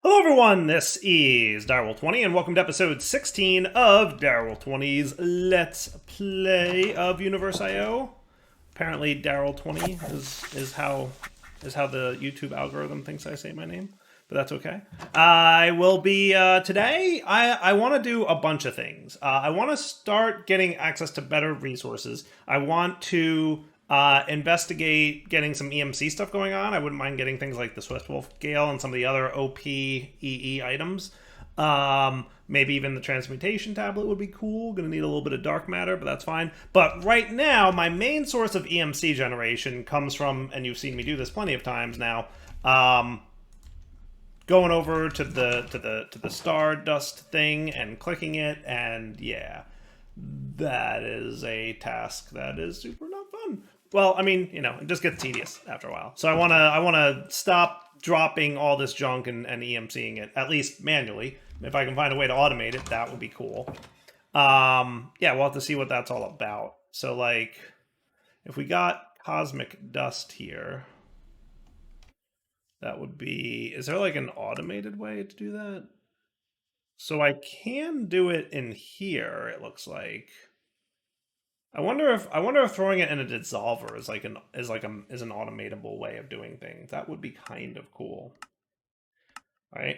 Hello everyone, this is Direwolf20 and welcome to episode 16 of Direwolf20's Let's Play of UniversIO. Apparently Darrell20 is how the YouTube algorithm thinks I say my name, but that's okay. I will be today. I want to do a bunch of things. I want to start getting access to better resources. I want to investigate getting some EMC stuff going on. I wouldn't mind getting things like the Swiftwolf Gale and some of the other OP EE items. Maybe even the transmutation tablet would be cool. Gonna need a little bit of dark matter, but that's fine. But right now, my main source of EMC generation comes from, and you've seen me do this plenty of times now, going over to the Stardust thing and clicking it, and yeah, that is a task that is super not fun. Well, I mean, it just gets tedious after a while. So I wanna stop dropping all this junk and EMCing it, at least manually. If I can find a way to automate it, that would be cool. Yeah, we'll have to see what that's all about. So, like, if we got cosmic dust here, that would be... Is there, like, an automated way to do that? So I can do it in here, it looks like. I wonder if throwing it in a dissolver is an automatable way of doing things. That would be kind of cool, right?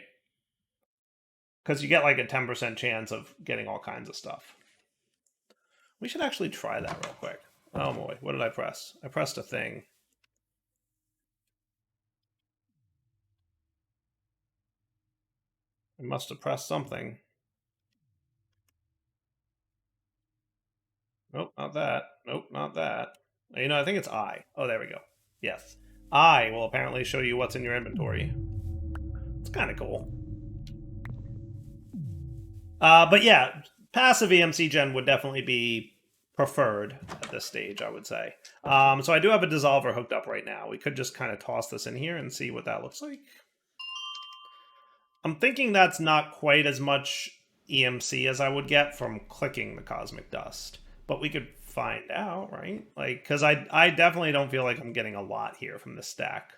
Because you get like a 10% chance of getting all kinds of stuff. We should actually try that real quick. Oh boy, what did I press? I pressed a thing. I must have pressed something. Nope, not that. Nope, not that. I think it's I. Oh, there we go. Yes. I will apparently show you what's in your inventory. It's kind of cool. But yeah, passive EMC gen would definitely be preferred at this stage, I would say. So I do have a dissolver hooked up right now. We could just kind of toss this in here and see what that looks like. I'm thinking that's not quite as much EMC as I would get from clicking the cosmic dust. But we could find out, right? Like, because I definitely don't feel like I'm getting a lot here from this stack.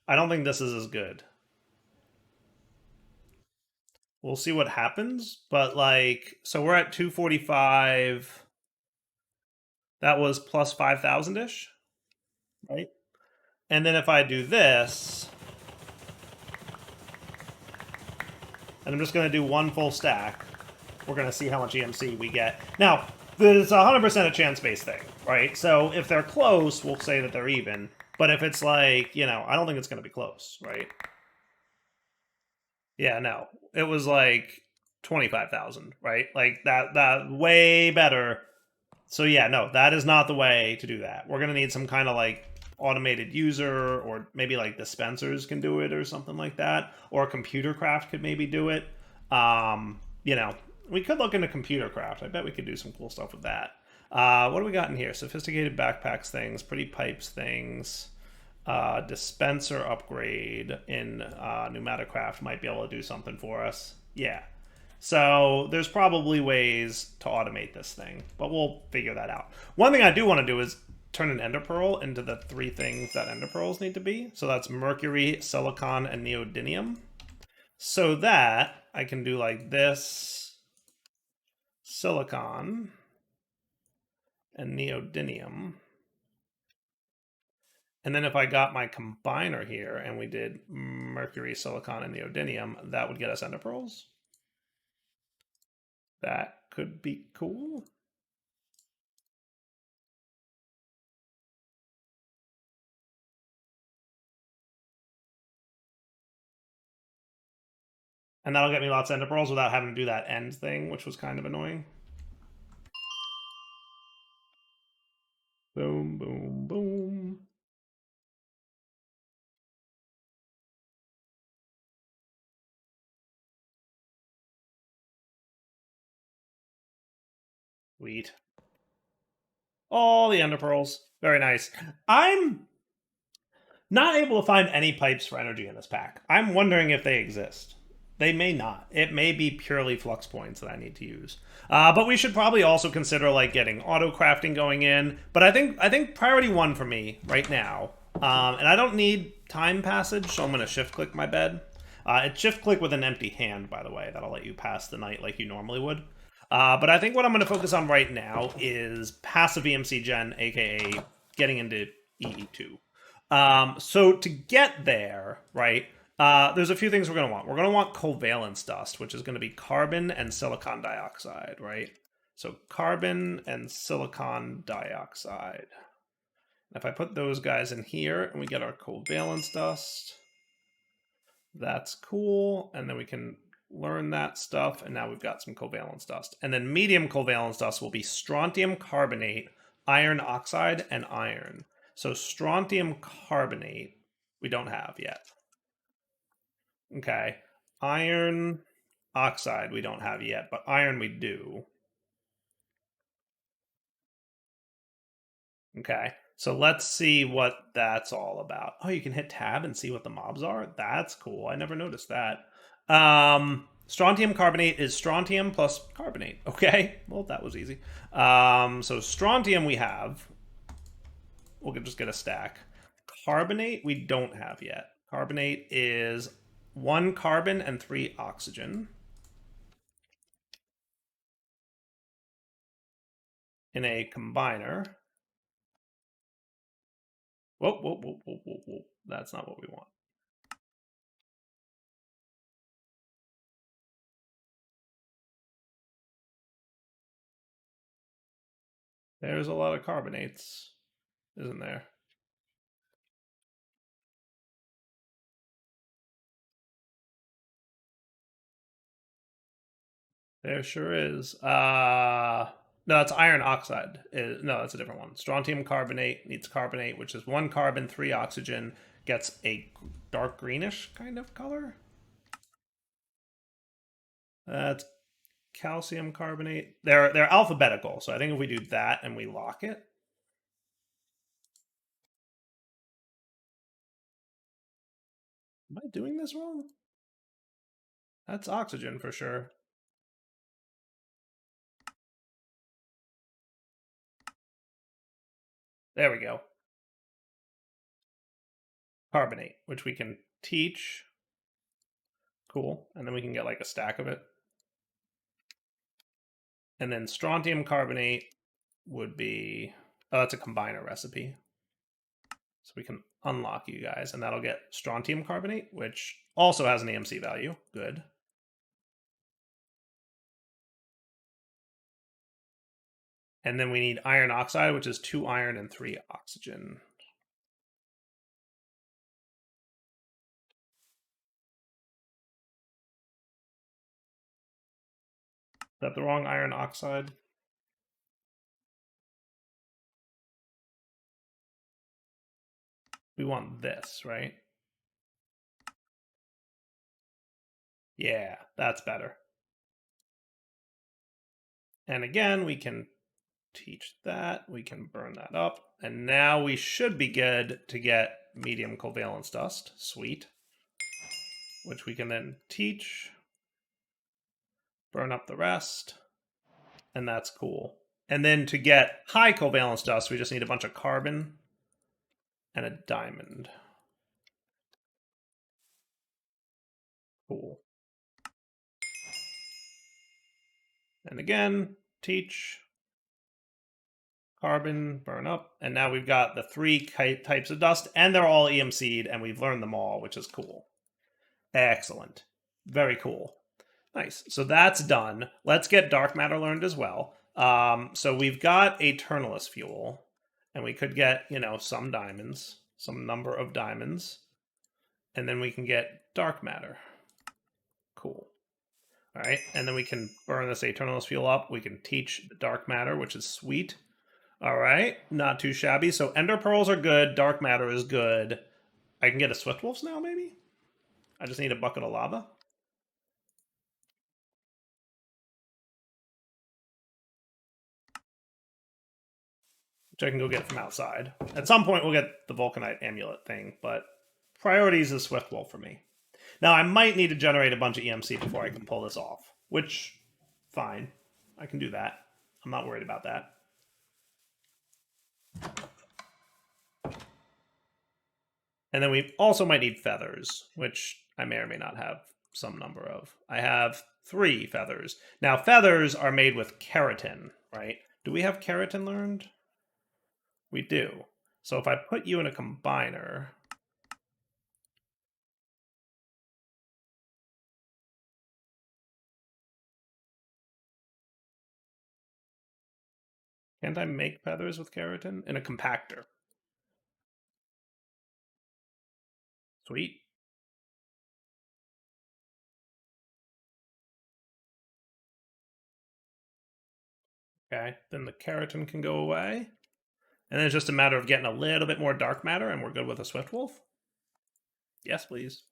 I don't think this is as good. We'll see what happens, but like, so we're at 245. That was plus 5,000-ish, right? And then if I do this, and I'm just going to do one full stack, we're going to see how much EMC we get. Now, there's 100% a chance-based thing, right? So if they're close, we'll say that they're even. But if it's like, I don't think it's going to be close, right? Yeah, no. It was like 25,000, right? Like that way better. So yeah, no, that is not the way to do that. We're going to need some kind of like automated user, or maybe like dispensers can do it or something like that. Or computer craft could maybe do it. We could look into computer craft. I bet we could do some cool stuff with that. What do we got in here? Sophisticated backpacks things, pretty pipes things. Dispenser upgrade in Pneumaticraft might be able to do something for us. Yeah. So there's probably ways to automate this thing, but we'll figure that out. One thing I do want to do is turn an ender pearl into the 3 things that ender pearls need to be. So that's mercury, silicon, and neodymium. So that I can do like this: silicon and neodymium. And then if I got my combiner here and we did mercury, silicon, and neodymium, that would get us ender pearls. That could be cool. And that'll get me lots of ender pearls without having to do that end thing, which was kind of annoying. Boom, boom, boom. Sweet. All the ender pearls. Very nice. I'm not able to find any pipes for energy in this pack. I'm wondering if they exist. They may not. It may be purely flux points that I need to use. But we should probably also consider like getting auto crafting going in. But I think priority 1 for me right now, and I don't need time passage, so I'm going to shift click my bed. It's shift click with an empty hand, by the way. That'll let you pass the night like you normally would. But I think what I'm going to focus on right now is passive EMC gen, aka getting into EE2. So to get there, right, there's a few things we're going to want. We're going to want covalence dust, which is going to be carbon and silicon dioxide, right? So carbon and silicon dioxide. If I put those guys in here and we get our covalence dust, that's cool. And then we can learn that stuff. And now we've got some covalence dust. And then medium covalence dust will be strontium carbonate, iron oxide, and iron. So strontium carbonate, we don't have yet. Okay. Iron oxide, we don't have yet, but iron we do. Okay. So let's see what that's all about. Oh, you can hit tab and see what the mobs are? That's cool. I never noticed that. Strontium carbonate is strontium plus carbonate. Okay. Well, that was easy. So strontium we have. We'll just get a stack. Carbonate we don't have yet. Carbonate is 1 carbon and 3 oxygen in a combiner. Whoa, whoa, whoa, whoa, whoa, whoa. That's not what we want. There's a lot of carbonates, isn't there? There sure is. No, it's iron oxide. No, that's a different one. Strontium carbonate needs carbonate, which is 1 carbon, 3 oxygen, gets a dark greenish kind of color. That's calcium carbonate. They're alphabetical, so I think if we do that and we lock it. Am I doing this wrong? That's oxygen for sure. There we go. Carbonate, which we can teach. Cool. And then we can get like a stack of it. And then strontium carbonate would be, oh, that's a combiner recipe. So we can unlock you guys, and that'll get strontium carbonate, which also has an EMC value. Good. And then we need iron oxide, which is 2 iron and 3 oxygen. Is that the wrong iron oxide? We want this, right? Yeah, that's better. And again, we can teach that. We can burn that up. And now we should be good to get medium covalence dust. Sweet. Which we can then teach. Burn up the rest. And that's cool. And then to get high covalence dust, we just need a bunch of carbon and a diamond. Cool. And again, teach, carbon, burn up. And now we've got the 3 types of dust, and they're all EMC'd, and we've learned them all, which is cool. Excellent. Very cool. Nice. So that's done. Let's get dark matter learned as well. So we've got Eternalist fuel, and we could get, some diamonds, some number of diamonds, and then we can get dark matter. Cool. All right, and then we can burn this Eternalist fuel up. We can teach the dark matter, which is sweet. All right, not too shabby. So ender pearls are good. Dark matter is good. I can get a Swift Wolves now, maybe? I just need a bucket of lava. Which I can go get from outside. At some point, we'll get the Vulcanite amulet thing, but priorities is Swift Wolf for me. Now, I might need to generate a bunch of EMC before I can pull this off, which, fine. I can do that. I'm not worried about that. And then we also might need feathers, which I may or may not have some number of. I have 3 feathers. Now, feathers are made with keratin, right? Do we have keratin learned? We do. So if I put you in a combiner, can't I make feathers with keratin? In a compactor. Sweet. Okay, then the keratin can go away. And then it's just a matter of getting a little bit more dark matter, and we're good with a Swift Wolf. Yes, please.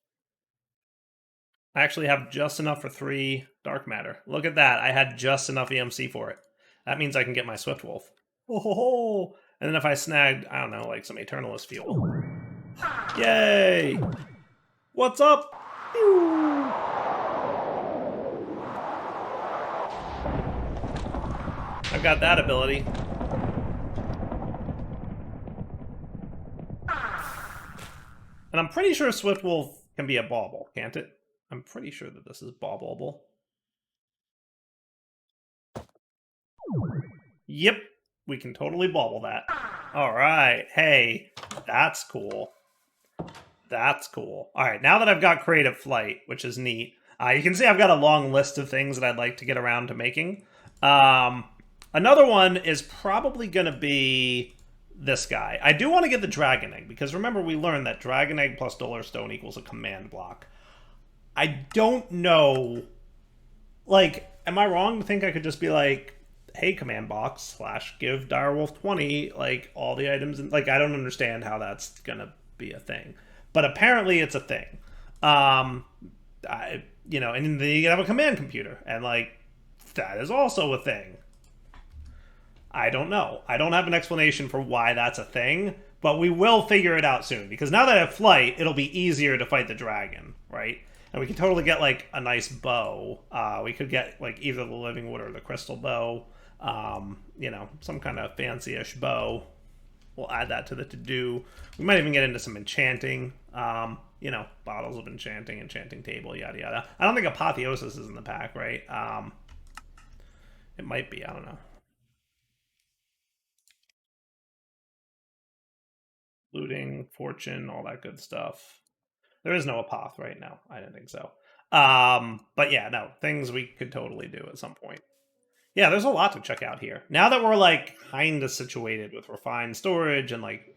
I actually have just enough for 3 dark matter. Look at that. I had just enough EMC for it. That means I can get my Swift Wolf. Oh, ho, ho. And then if I snagged, I don't know, like some Eternalist fuel. Yay! What's up? I've got that ability. And I'm pretty sure Swift Wolf can be a bauble, can't it? I'm pretty sure that this is bobbleable. Yep, we can totally bauble that. All right, hey, that's cool. That's cool. All right, now that I've got Creative Flight, which is neat, you can see I've got a long list of things that I'd like to get around to making. Another one is probably going to be this guy. I do want to get the Dragon Egg, because remember we learned that Dragon Egg plus Dollar Stone equals a command block. I don't know, like, am I wrong to think I could just be like, hey, command box / give Direwolf 20, like, all the items, and like, I don't understand how that's going to be a thing. But apparently it's a thing. And then you can have a command computer, and like, that is also a thing. I don't know. I don't have an explanation for why that's a thing, but we will figure it out soon, because now that I have flight, it'll be easier to fight the dragon, right? And we can totally get like a nice bow. We could get like either the living wood or the crystal bow. Some kind of fancy-ish bow. We'll add that to the to-do. We might even get into some enchanting. Bottles of enchanting table, yada yada. I don't think Apotheosis is in the pack, right? It might be, I don't know. Looting, fortune, all that good stuff. There is no Apoth right now. I didn't think so. But yeah, no, things we could totally do at some point. Yeah, there's a lot to check out here. Now that we're like kind of situated with refined storage and like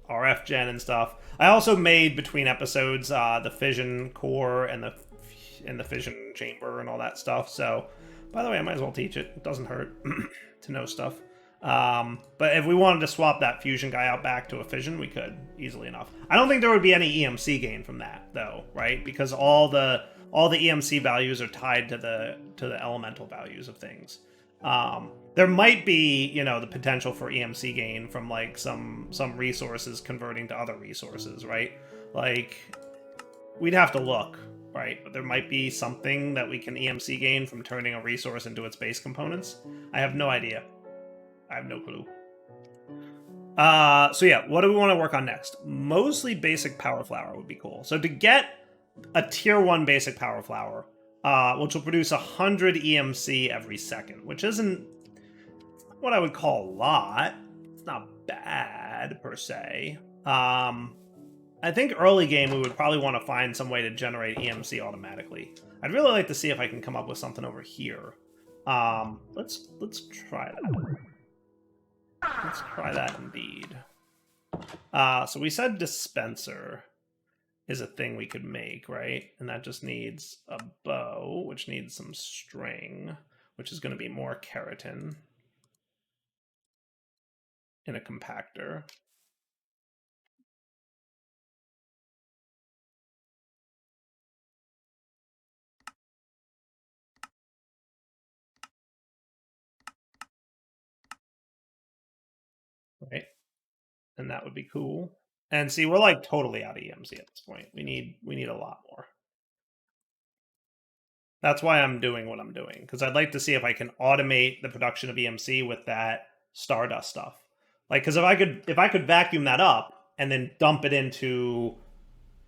RF gen and stuff, I also made between episodes the fission core and the fission chamber and all that stuff. So, by the way, I might as well teach it. It doesn't hurt to know stuff. But if we wanted to swap that fusion guy out back to a fission, we could easily enough. I don't think there would be any EMC gain from that though, right? Because all the EMC values are tied to the elemental values of things. There might be, the potential for EMC gain from like some resources converting to other resources, right? Like, we'd have to look, right? But there might be something that we can EMC gain from turning a resource into its base components. I have no idea. I have no clue. So yeah, what do we want to work on next? Mostly basic power flower would be cool. So to get a tier 1 basic power flower, which will produce 100 EMC every second, which isn't what I would call a lot. It's not bad, per se. I think early game we would probably want to find some way to generate EMC automatically. I'd really like to see if I can come up with something over here. Let's try that. Let's try that indeed. So we said dispenser is a thing we could make, right? And that just needs a bow, which needs some string, which is going to be more keratin in a compactor. Right? And that would be cool. And see, we're like totally out of EMC at this point. We need a lot more. That's why I'm doing what I'm doing, because I'd like to see if I can automate the production of EMC with that Stardust stuff. Like, because if I could vacuum that up and then dump it into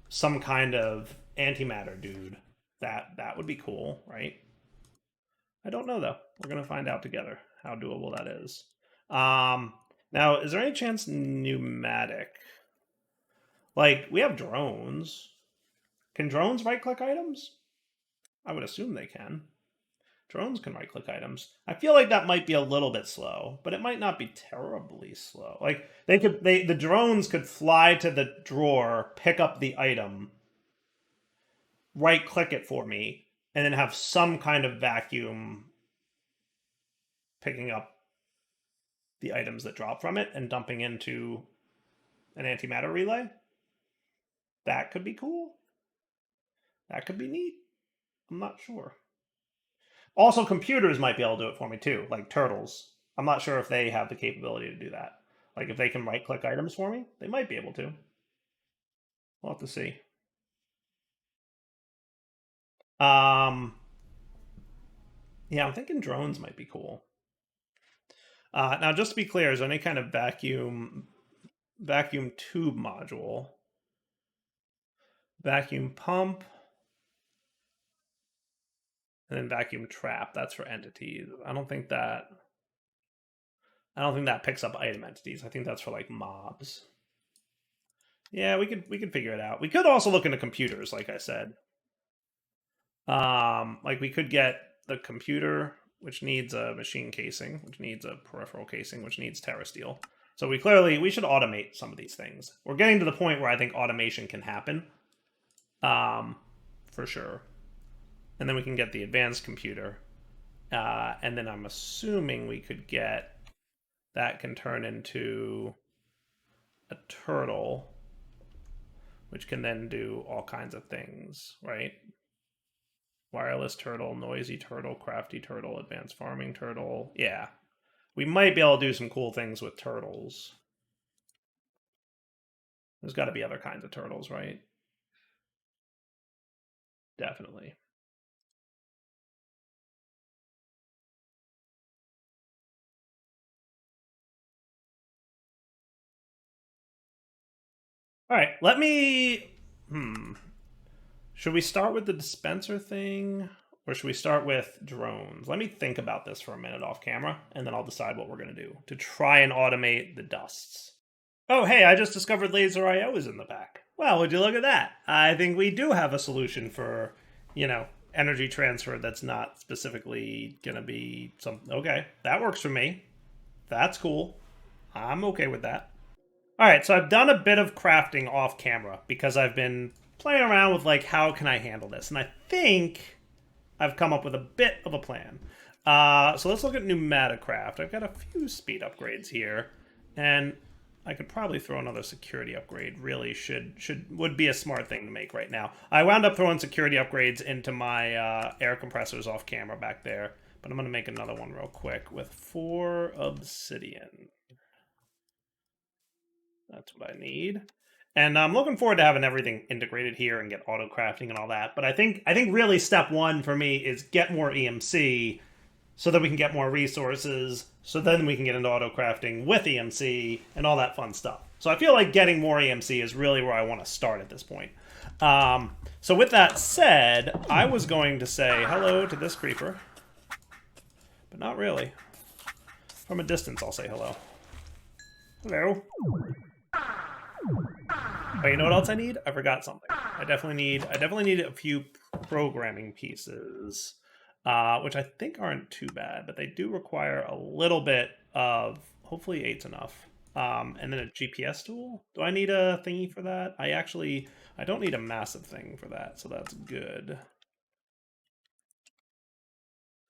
some kind of antimatter dude. That would be cool, right? I don't know though. We're gonna find out together how doable that is. Now, is there any chance pneumatic? Like, we have drones. Can drones right-click items? I would assume they can. Drones can right-click items. I feel like that might be a little bit slow, but it might not be terribly slow. Like, the drones could fly to the drawer, pick up the item, right-click it for me, and then have some kind of vacuum picking up the items that drop from it and dumping into an antimatter relay. That could be cool. That could be neat. I'm not sure. Also, computers might be able to do it for me too, like turtles. I'm not sure if they have the capability to do that. Like if they can right-click items for me, they might be able to. We'll have to see. Yeah, I'm thinking drones might be cool. Now, just to be clear, is there any kind of vacuum tube module? Vacuum pump, and then vacuum trap. That's for entities. I don't think that picks up item entities. I think that's for like mobs. Yeah, we could figure it out. We could also look into computers, like I said. Like we could get the computer, which needs a machine casing, which needs a peripheral casing, which needs terrasteel. So we should automate some of these things. We're getting to the point where I think automation can happen, for sure. And then we can get the advanced computer, and then I'm assuming we could get that can turn into a turtle, which can then do all kinds of things, right? Wireless turtle, noisy turtle, crafty turtle, advanced farming turtle. Yeah. We might be able to do some cool things with turtles. There's got to be other kinds of turtles, right? Definitely. All right, let me... Should we start with the dispenser thing? Or should we start with drones? Let me think about this for a minute off camera, and then I'll decide what we're going to do to try and automate the dusts. Oh, hey, I just discovered UniversIO is in the back. Well, would you look at that? I think we do have a solution for, energy transfer that's not specifically going to be something. Okay, that works for me. That's cool. I'm okay with that. All right, so I've done a bit of crafting off camera because I've been playing around with, like, how can I handle this? And I think I've come up with a bit of a plan. So let's look at Pneumaticraft. I've got a few speed upgrades here, and I could probably throw another security upgrade. Really would be a smart thing to make right now. I wound up throwing security upgrades into my air compressors off camera back there, but I'm going to make another one real quick with 4 obsidian. That's what I need. And I'm looking forward to having everything integrated here and get auto crafting and all that. But I think really step one for me is get more EMC so that we can get more resources, so then we can get into auto crafting with EMC and all that fun stuff. So I feel like getting more EMC is really where I want to start at this point. So with that said, I was going to say hello to this creeper, but not really. From a distance, I'll say hello. Hello. Oh, you know what else I need? I forgot something. I definitely need a few programming pieces, which I think aren't too bad, but they do require a little bit of. Hopefully, 8's enough. And then a GPS tool. Do I need a thingy for that? I don't need a massive thing for that, so that's good.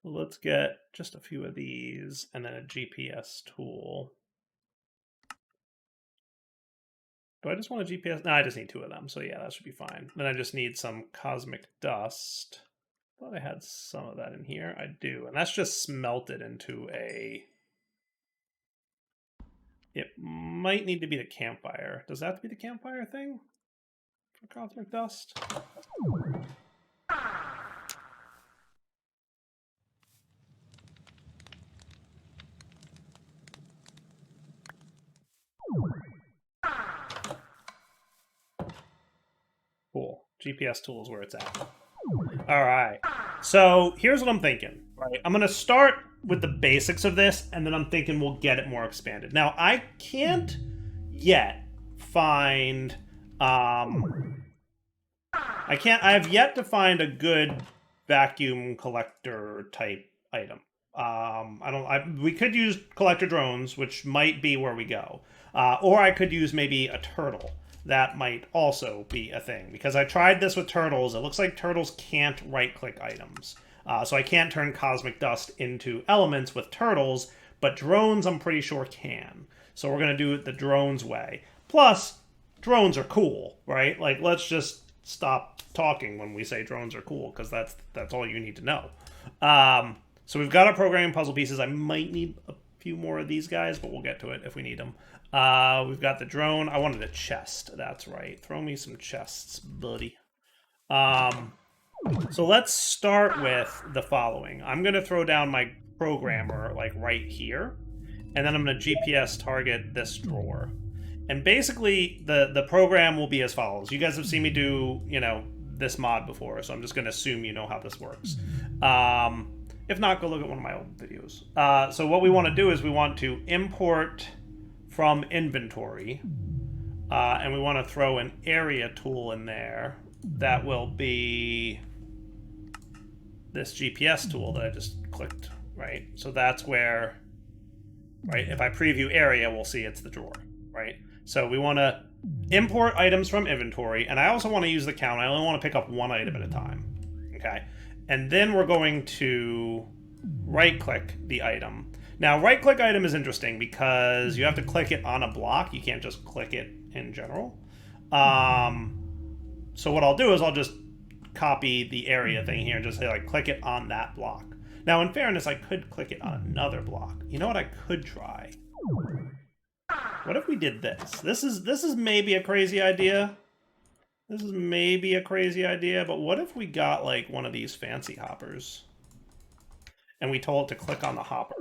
Let's get just a few of these, and then a GPS tool. Do I just want a GPS? No, I just need 2 of them. So yeah, that should be fine. Then I just need some cosmic dust. I thought I had some of that in here. I do. And that's just smelted into a... It might need to be the campfire. Does that have to be the campfire thing for cosmic dust? Cool. GPS tool is where it's at. All right. So here's what I'm thinking. Right. I'm gonna start with the basics of this, and then I'm thinking we'll get it more expanded. Now I can't yet find. I have yet to find a good vacuum collector type item. We could use collector drones, which might be where we go, or I could use maybe a turtle. That might also be a thing, because I tried this with turtles. It looks like turtles can't right-click items, so I can't turn cosmic dust into elements with turtles. But drones, I'm pretty sure can. So we're gonna do it the drones way. Plus, drones are cool, right? Like, let's just stop talking when we say drones are cool, because that's all you need to know. So we've got our programming puzzle pieces. I might need a few more of these guys, but we'll get to it if we need them. We've got the drone. I wanted a chest. That's right. Throw me some chests, buddy. So let's start with the following. I'm going to throw down my programmer like right here, and then I'm going to GPS target this drawer. And basically, the program will be as follows. You guys have seen me do, this mod before, so I'm just going to assume you know how this works. If not, go look at one of my old videos. So what we want to do is we want to import from inventory, and we want to throw an area tool in there that will be this GPS tool that I just clicked, right? So that's where, right, if I preview area, we'll see it's the drawer, right? So we want to import items from inventory, and I also want to use the count. I only want to pick up one item at a time, okay? And then we're going to right-click the item. Now, right-click item is interesting because you have to click it on a block. You can't just click it in general. So what I'll do is I'll just copy the area thing here and just say, like, click it on that block. Now, in fairness, I could click it on another block. You know what I could try? What if we did this? This is maybe a crazy idea. This is maybe a crazy idea, but what if we got, like, one of these fancy hoppers and we told it to click on the hopper?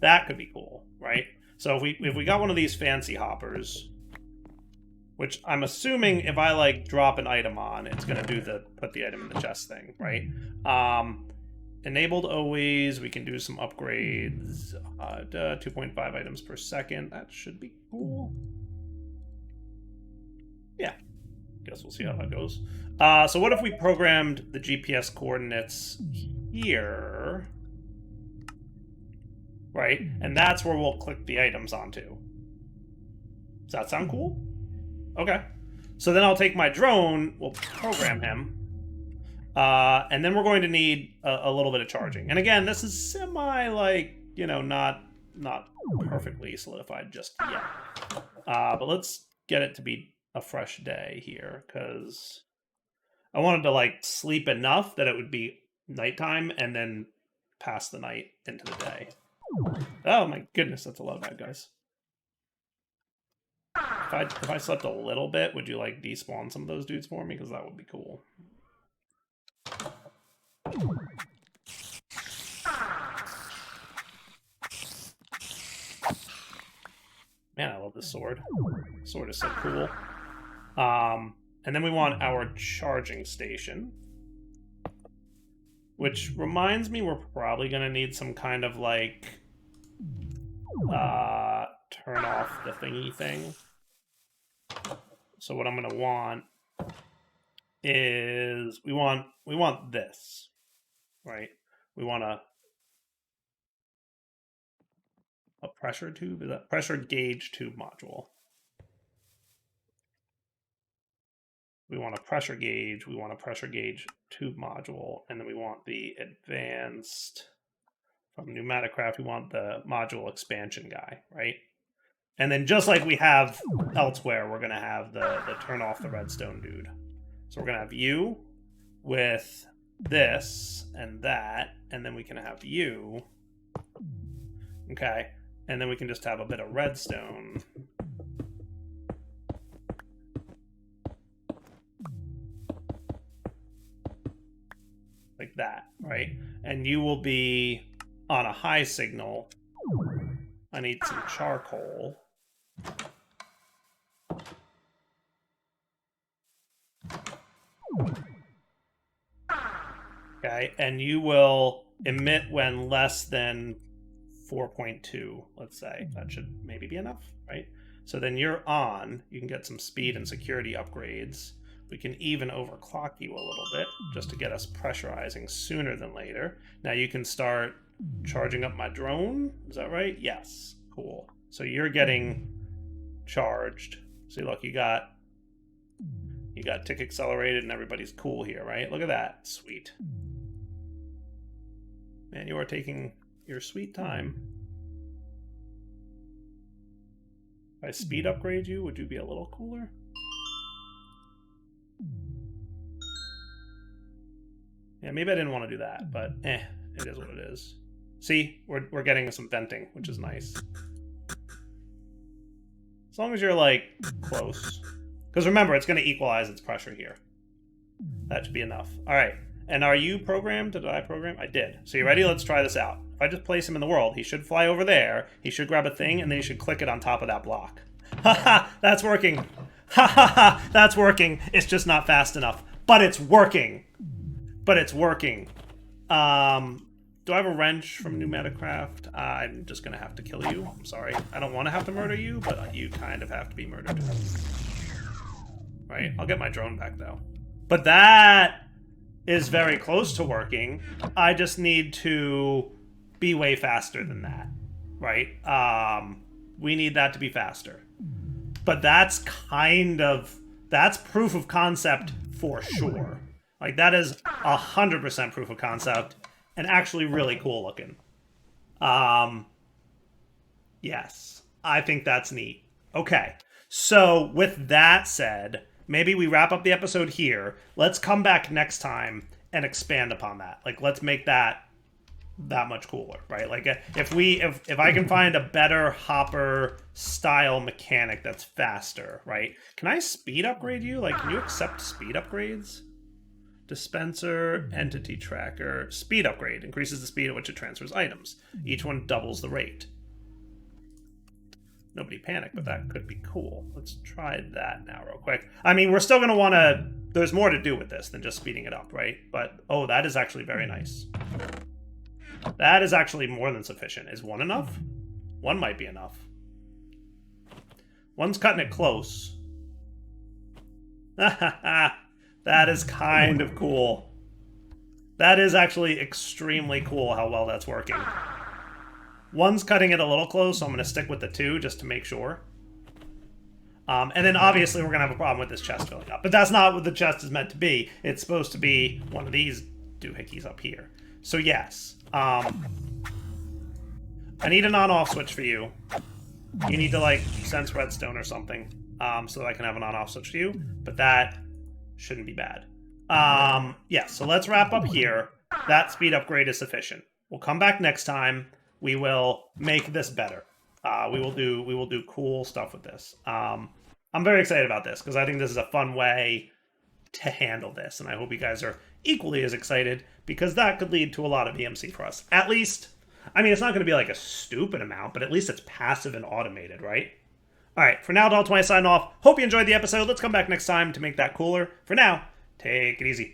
That could be cool, right? So if we got one of these fancy hoppers, which I'm assuming if I, like, drop an item on, it's going to do the put the item in the chest thing, right? Enabled always, we can do some upgrades. 2.5 items per second. That should be cool. Yeah. Guess we'll see how that goes. So what if we programmed the GPS coordinates here? Right? And that's where we'll click the items onto. Does that sound cool? Okay. So then I'll take my drone, we'll program him, and then we're going to need a little bit of charging. And again, this is semi, like, not perfectly solidified just yet. But let's get it to be a fresh day here, because I wanted to, like, sleep enough that it would be nighttime and then pass the night into the day. Oh my goodness, that's a lot of bad guys. If I slept a little bit, would you, like, despawn some of those dudes for me? Because that would be cool. Man, I love this sword. Sword is so cool. And then we want our charging station. Which reminds me we're probably going to need some kind of, like, turn off the thingy thing. So what I'm going to want is we want this, right? We want a pressure tube, is that pressure gauge tube module. We want a pressure gauge, we want a pressure gauge tube module, and then we want the advanced, from Pneumaticraft, we want the module expansion guy, right? And then just like we have elsewhere, we're going to have the turn off the redstone dude. So we're going to have you with this and that, and then we can have you. Okay, and then we can just have a bit of redstone. Like that, right? And you will be on a high signal. I need some charcoal. Okay, and you will emit when less than 4.2, let's say. That should maybe be enough, right? So then you're on. You can get some speed and security upgrades. We can even overclock you a little bit just to get us pressurizing sooner than later. Now you can start charging up my drone. Is that right? Yes. Cool. So you're getting charged. See, look, you got tick accelerated and everybody's cool here, right? Look at that. Sweet. Man, you are taking your sweet time. If I speed upgrade you, would you be a little cooler? Yeah, maybe I didn't want to do that, but it is what it is. See, we're getting some venting, which is nice. As long as you're, like, close. Because remember, it's going to equalize its pressure here. That should be enough. All right. And are you programmed? Did I program? I did. So you ready? Let's try this out. If I just place him in the world, he should fly over there. He should grab a thing, and then he should click it on top of that block. Haha, that's working. Haha, that's working. It's just not fast enough. But it's working. But it's working. Do I have a wrench from Pneumaticraft? I'm just going to have to kill you. I'm sorry. I don't want to have to murder you, but you kind of have to be murdered. Right? I'll get my drone back, though. But that is very close to working. I just need to be way faster than that. Right? We need that to be faster. But that's that's proof of concept for sure. Like, that is 100% proof of concept. And actually really cool looking. Yes, I think that's neat. Okay, so with that said, maybe we wrap up the episode here. Let's come back next time and expand upon that. Like, let's make that much cooler, right? Like, if I can find a better hopper style mechanic that's faster, right? Can I speed upgrade you? Like, can you accept speed upgrades? Dispenser, entity tracker, speed upgrade. Increases the speed at which it transfers items. Each one doubles the rate. Nobody panic, but that could be cool. Let's try that now real quick. I mean, we're still going to want to... There's more to do with this than just speeding it up, right? But, oh, that is actually very nice. That is actually more than sufficient. Is one enough? One might be enough. One's cutting it close. Ha ha ha. That is kind of cool. That is actually extremely cool how well that's working. One's cutting it a little close, so I'm going to stick with the two just to make sure. And then obviously we're going to have a problem with this chest filling up. But that's not what the chest is meant to be. It's supposed to be one of these doohickeys up here. So yes. I need an on-off switch for you. You need to, like, sense redstone or something. So that I can have an on-off switch for you. But that... shouldn't be bad. Yeah, so let's wrap up here. That speed upgrade is sufficient. We'll come back next time. We will make this better. We will do cool stuff with this. I'm very excited about this because I think this is a fun way to handle this, and I hope you guys are equally as excited because that could lead to a lot of EMC for us. At least, I mean, it's not going to be like a stupid amount, but at least it's passive and automated, right? All right, for now, Doll20 signing off. Hope you enjoyed the episode. Let's come back next time to make that cooler. For now, take it easy.